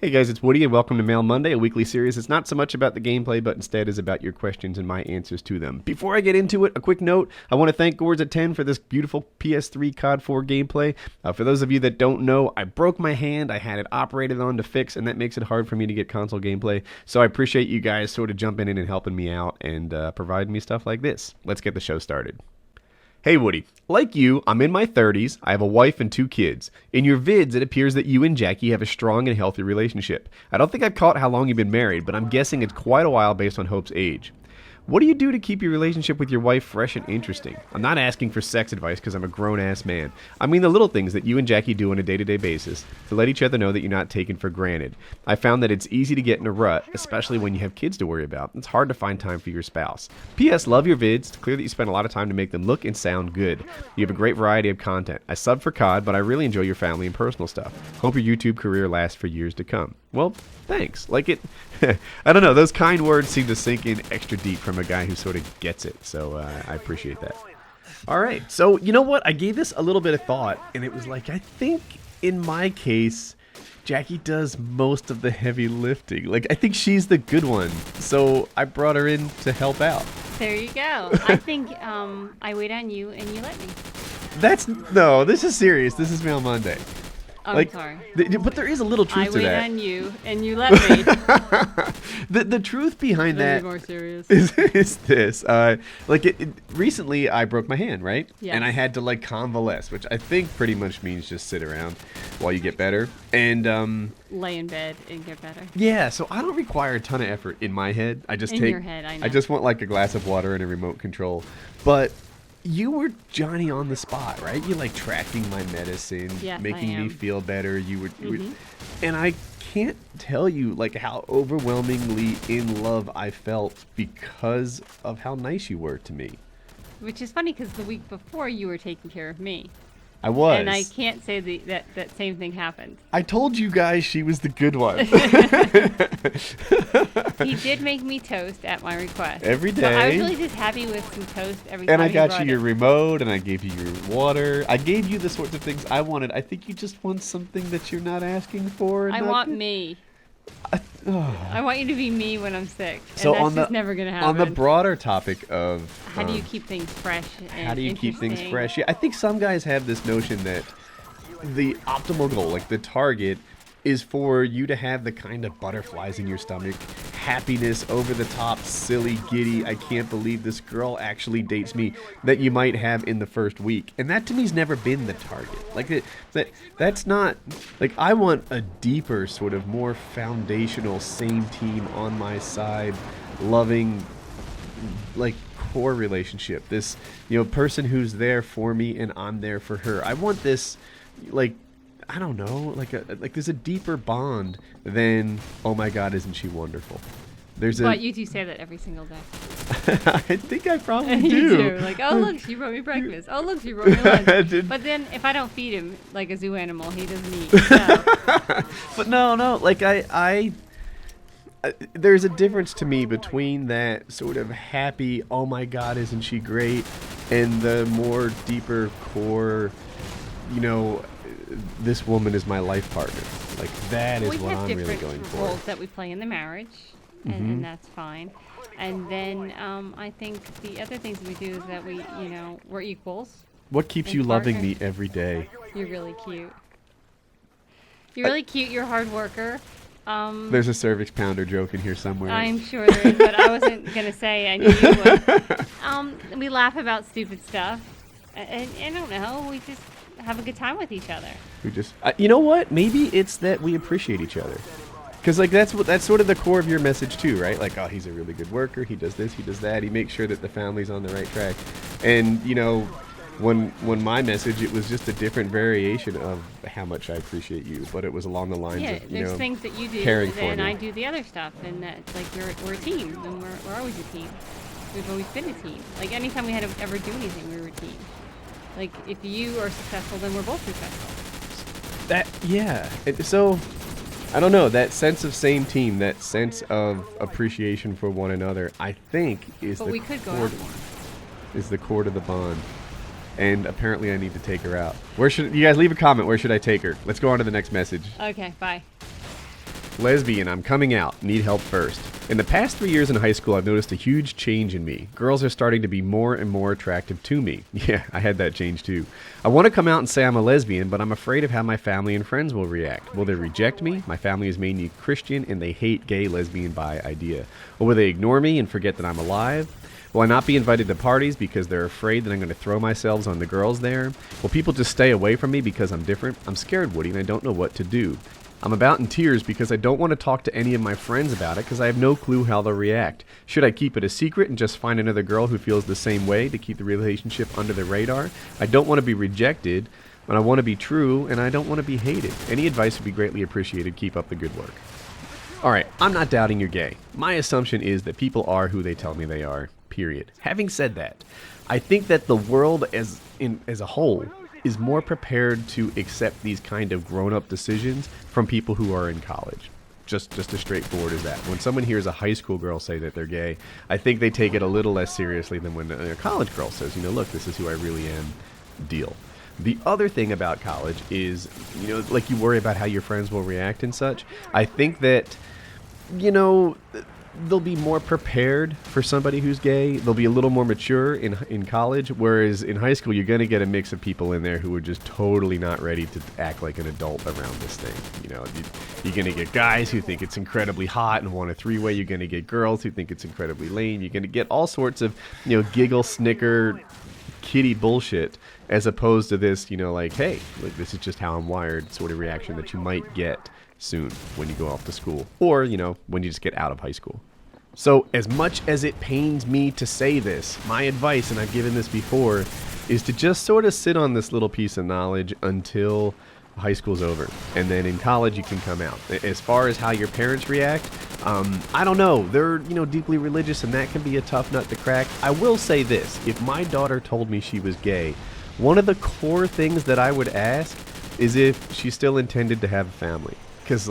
Hey guys, it's Woody and welcome to Mail Monday, a weekly series. It's not so much about the gameplay, but instead is about your questions and my answers to them. Before I get into it, a quick note. I want to thank Gourds at 10 for this beautiful PS3 COD 4 gameplay. For those of you that don't know, I broke my hand. I had it operated on to fix, and that makes it hard for me to get console gameplay. So I appreciate you guys sort of jumping in and helping me out and providing me stuff like this. Let's get the show started. Hey Woody, like you, I'm in my 30s, I have a wife and 2 kids. In your vids, it appears that you and Jackie have a strong and healthy relationship. I don't think I've caught how long you've been married, but I'm guessing it's quite a while based on Hope's age. What do you do to keep your relationship with your wife fresh and interesting? I'm not asking for sex advice because I'm a grown-ass man. I mean the little things that you and Jackie do on a day-to-day basis to let each other know that you're not taken for granted. I found that it's easy to get in a rut, especially when you have kids to worry about. It's hard to find time for your spouse. P.S. Love your vids. It's clear that you spend a lot of time to make them look and sound good. You have a great variety of content. I sub for COD, but I really enjoy your family and personal stuff. Hope your YouTube career lasts for years to come. Well, thanks. Like it, I don't know, those kind words seem to sink in extra deep from a guy who sort of gets it, so I appreciate that. All right, so you know what? I gave this a little bit of thought, and it was like, I think in my case, Jackie does most of the heavy lifting. Like, I think she's the good one, so I brought her in to help out. There you go. I think I wait on you and you let me. No, this is serious. This is Mail Monday. I'm sorry. But there is a little truth to that. I wait on you, and you let me. The truth behind that more serious. is this. Recently, I broke my hand, right? Yes. And I had to, convalesce, which I think pretty much means just sit around while you get better. And lay in bed and get better. Yeah, so I don't require a ton of effort in my head. I just your head, I know. I just want, a glass of water and a remote control. But you were Johnny on the spot, right? You tracking my medicine, yes, making me feel better. You were, and I can't tell you how overwhelmingly in love I felt because of how nice you were to me. Which is funny because the week before you were taking care of me. I was. And I can't say that same thing happened. I told you guys she was the good one. He did make me toast at my request. Every day. So I was really just happy with some toast every time. And I got you your remote, and I gave you your water. I gave you the sorts of things I wanted. I think you just want something that you're not asking for. I want me. I want you to be me when I'm sick. So and that's just never going to happen. On the broader topic of how do you keep things fresh and how do you keep things fresh? Yeah, I think some guys have this notion that the optimal goal, the target, is for you to have the kind of butterflies in your stomach, happiness, over the top, silly, giddy, I can't believe this girl actually dates me, that you might have in the first week. And that to me's never been the target. That's not, I want a deeper, sort of more foundational, same team on my side, loving, core relationship. This, person who's there for me and I'm there for her. I want this, I don't know, there's a deeper bond than, oh my God, isn't she wonderful? But you do say that every single day. I think I probably do. You do. Oh look, she brought me breakfast. Oh look, she brought me lunch. But then if I don't feed him like a zoo animal, he doesn't eat. So. But no, there's a difference to me between that sort of happy, oh my God, isn't she great, and the more deeper core, this woman is my life partner. That is what I'm really going for. We have different roles that we play in the marriage, and that's fine. And then I think the other things we do is that we're equals. What keeps you loving me every day? You're really cute. You're really cute. You're a hard worker. There's a cervix pounder joke in here somewhere. I'm sure there is, but I wasn't going to say. I knew you would. We laugh about stupid stuff. And I don't know. We just have a good time with each other. We just, you know what? Maybe it's that we appreciate each other, because that's sort of the core of your message too, right? Oh, he's a really good worker. He does this. He does that. He makes sure that the family's on the right track. And when my message, it was just a different variation of how much I appreciate you, but it was along the lines of there's things that you do, and I do the other stuff, and that's we're a team, and we're always a team. We've always been a team. Anytime we had to ever do anything, we were a team. If you are successful, then we're both successful. So, I don't know, that sense of same team, that sense of appreciation for one another, I think is the core to the bond. And apparently I need to take her out. You guys leave a comment, where should I take her? Let's go on to the next message. Okay, bye. Lesbian, I'm coming out. Need help first. In the past 3 years in high school, I've noticed a huge change in me. Girls are starting to be more and more attractive to me. Yeah, I had that change too. I want to come out and say I'm a lesbian, but I'm afraid of how my family and friends will react. Will they reject me? My family is mainly Christian and they hate gay, lesbian, bi idea. Or will they ignore me and forget that I'm alive? Will I not be invited to parties because they're afraid that I'm going to throw myself on the girls there? Will people just stay away from me because I'm different? I'm scared, Woody, and I don't know what to do. I'm about in tears because I don't want to talk to any of my friends about it because I have no clue how they'll react. Should I keep it a secret and just find another girl who feels the same way to keep the relationship under the radar? I don't want to be rejected, but I want to be true, and I don't want to be hated. Any advice would be greatly appreciated. Keep up the good work. Alright, I'm not doubting you're gay. My assumption is that people are who they tell me they are, period. Having said that, I think that the world as a whole is more prepared to accept these kind of grown-up decisions from people who are in college. Just as straightforward as that. When someone hears a high school girl say that they're gay, I think they take it a little less seriously than when a college girl says, look, this is who I really am, deal. The other thing about college is, like you worry about how your friends will react and such. I think that, they'll be more prepared for somebody who's gay. They'll be a little more mature in college, whereas in high school, you're going to get a mix of people in there who are just totally not ready to act like an adult around this thing. You're going to get guys who think it's incredibly hot and want a three-way. You're going to get girls who think it's incredibly lame. You're going to get all sorts of, giggle, snicker, kiddie bullshit, as opposed to this, like, hey, this is just how I'm wired sort of reaction that you might get soon when you go off to school, or when you just get out of high school. So as much as it pains me to say this, my advice, and I've given this before, is to just sort of sit on this little piece of knowledge until high school's over, and then in college you can come out. As far as how your parents react, I don't know. They're deeply religious, and that can be a tough nut to crack. I will say this: if my daughter told me she was gay, one of the core things that I would ask is if she still intended to have a family. Because,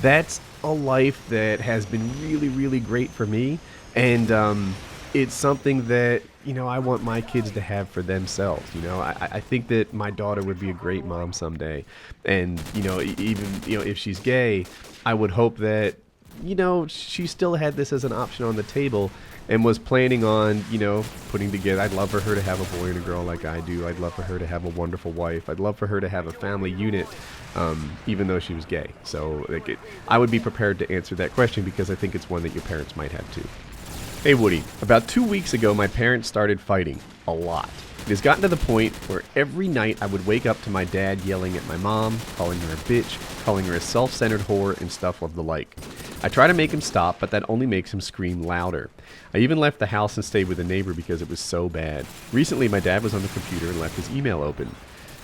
that's a life that has been really, really great for me. And it's something that, I want my kids to have for themselves. I think that my daughter would be a great mom someday. And, even, if she's gay, I would hope that, she still had this as an option on the table and was planning on, putting together. I'd love for her to have a boy and a girl like I do. I'd love for her to have a wonderful wife. I'd love for her to have a family unit, even though she was gay. So I would be prepared to answer that question because I think it's one that your parents might have too. Hey Woody, about 2 weeks ago my parents started fighting a lot. It has gotten to the point where every night I would wake up to my dad yelling at my mom, calling her a bitch, calling her a self-centered whore, and stuff of the like. I try to make him stop, but that only makes him scream louder. I even left the house and stayed with a neighbor because it was so bad. Recently, my dad was on the computer and left his email open.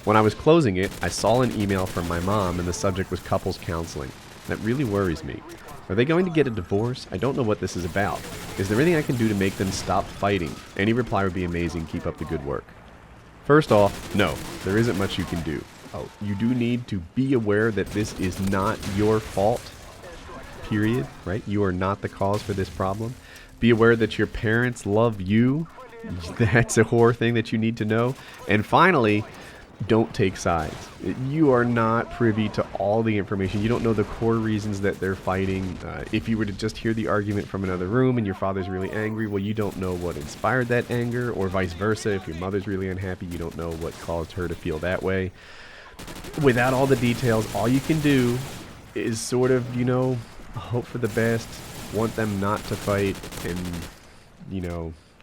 When I was closing it, I saw an email from my mom, and the subject was couples counseling. That really worries me. Are they going to get a divorce? I don't know what this is about. Is there anything I can do to make them stop fighting? Any reply would be amazing. Keep up the good work. First off, no, there isn't much you can do. Oh, you do need to be aware that this is not your fault, period, right? You are not the cause for this problem. Be aware that your parents love you. That's a core thing that you need to know. And finally, don't take sides. You are not privy to all the information. You don't know the core reasons that they're fighting. If you were to just hear the argument from another room and your father's really angry, well, you don't know what inspired that anger, or vice versa. If your mother's really unhappy, you don't know what caused her to feel that way. Without all the details, all you can do is sort of, hope for the best, want them not to fight, and,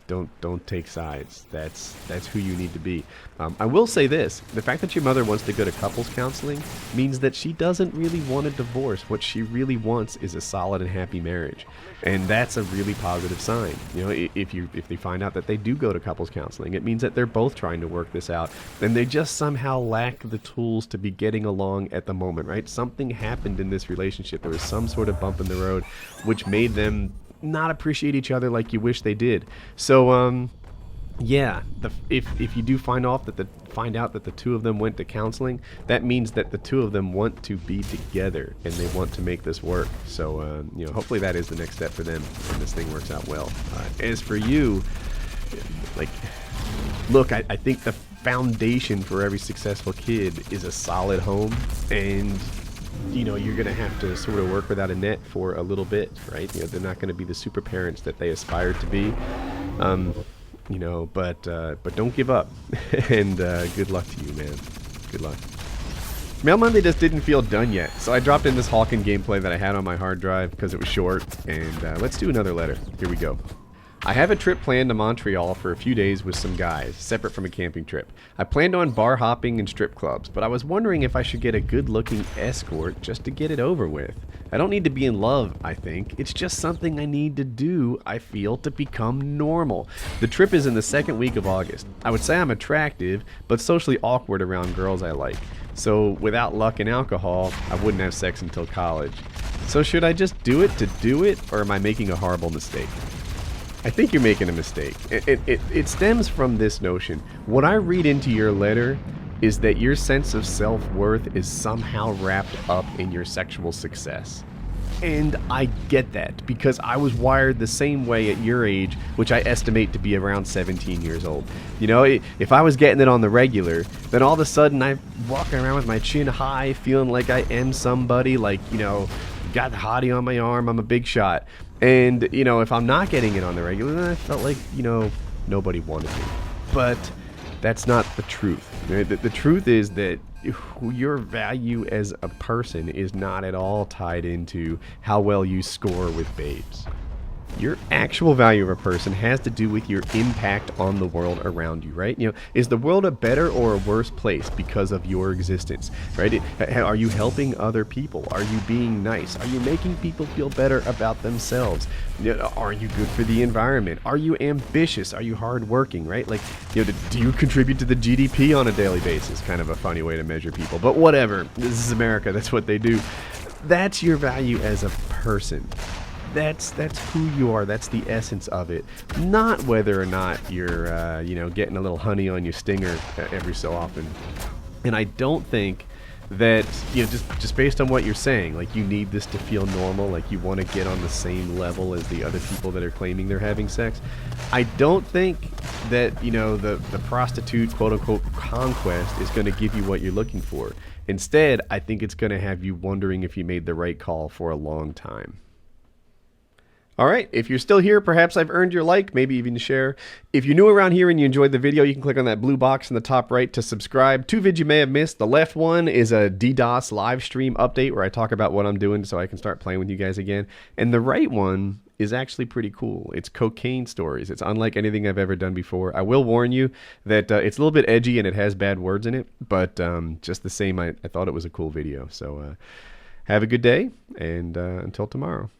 don't take sides. That's who you need to be. I will say this: the fact that your mother wants to go to couples counseling means that she doesn't really want a divorce. What she really wants is a solid and happy marriage, and that's a really positive sign. If they find out that they do go to couples counseling, it means that they're both trying to work this out, and they just somehow lack the tools to be getting along at the moment. Right? Something happened in this relationship. There was some sort of bump in the road, which made them not appreciate each other like you wish they did. So if you do find out that the two of them went to counseling, that means that the two of them want to be together and they want to make this work. So hopefully that is the next step for them and this thing works out well. As for you, look, I think the foundation for every successful kid is a solid home, and you know, you're going to have to sort of work without a net for a little bit, right? You know, they're not going to be the super parents that they aspire to be. You know, but don't give up. And good luck to you, man. Good luck. Mail Monday just didn't feel done yet, so I dropped in this Hawken gameplay that I had on my hard drive because it was short, and let's do another letter. Here we go. I have a trip planned to Montreal for a few days with some guys, separate from a camping trip. I planned on bar hopping and strip clubs, but I was wondering if I should get a good-looking escort just to get it over with. I don't need to be in love, I think. It's just something I need to do, I feel, to become normal. The trip is in the second week of August. I would say I'm attractive, but socially awkward around girls I like. So without luck and alcohol, I wouldn't have sex until college. So should I just do it to do it, or am I making a horrible mistake? I think you're making a mistake. It stems from this notion. What I read into your letter is that your sense of self-worth is somehow wrapped up in your sexual success. And I get that, because I was wired the same way at your age, which I estimate to be around 17 years old. You know, if I was getting it on the regular, then all of a sudden I'm walking around with my chin high, feeling like I am somebody, like, you know, got the hottie on my arm, I'm a big shot. And, you know, if I'm not getting it on the regular, then I felt like, you know, nobody wanted me. But that's not the truth. The truth is that your value as a person is not at all tied into how well you score with babes. Your actual value of a person has to do with your impact on the world around you, right? You know, is the world a better or a worse place because of your existence, right? Are you helping other people? Are you being nice? Are you making people feel better about themselves? You know, are you good for the environment? Are you ambitious? Are you hardworking, right? Like, you know, do you contribute to the GDP on a daily basis? Kind of a funny way to measure people, but whatever. This is America. That's what they do. That's your value as a person. That's who you are. That's the essence of it. Not whether or not you're, you know, getting a little honey on your stinger every so often. And I don't think that, you know, just based on what you're saying, like, you need this to feel normal, like you want to get on the same level as the other people that are claiming they're having sex. I don't think that, you know, the prostitute quote-unquote conquest is going to give you what you're looking for. Instead, I think it's going to have you wondering if you made the right call for a long time. Alright, if you're still here, perhaps I've earned your like, maybe even share. If you're new around here and you enjoyed the video, you can click on that blue box in the top right to subscribe. 2 vids you may have missed. The left one is a DDoS live stream update where I talk about what I'm doing so I can start playing with you guys again. And the right one is actually pretty cool. It's cocaine stories. It's unlike anything I've ever done before. I will warn you that it's a little bit edgy and it has bad words in it, but just the same, I thought it was a cool video. So have a good day, and until tomorrow.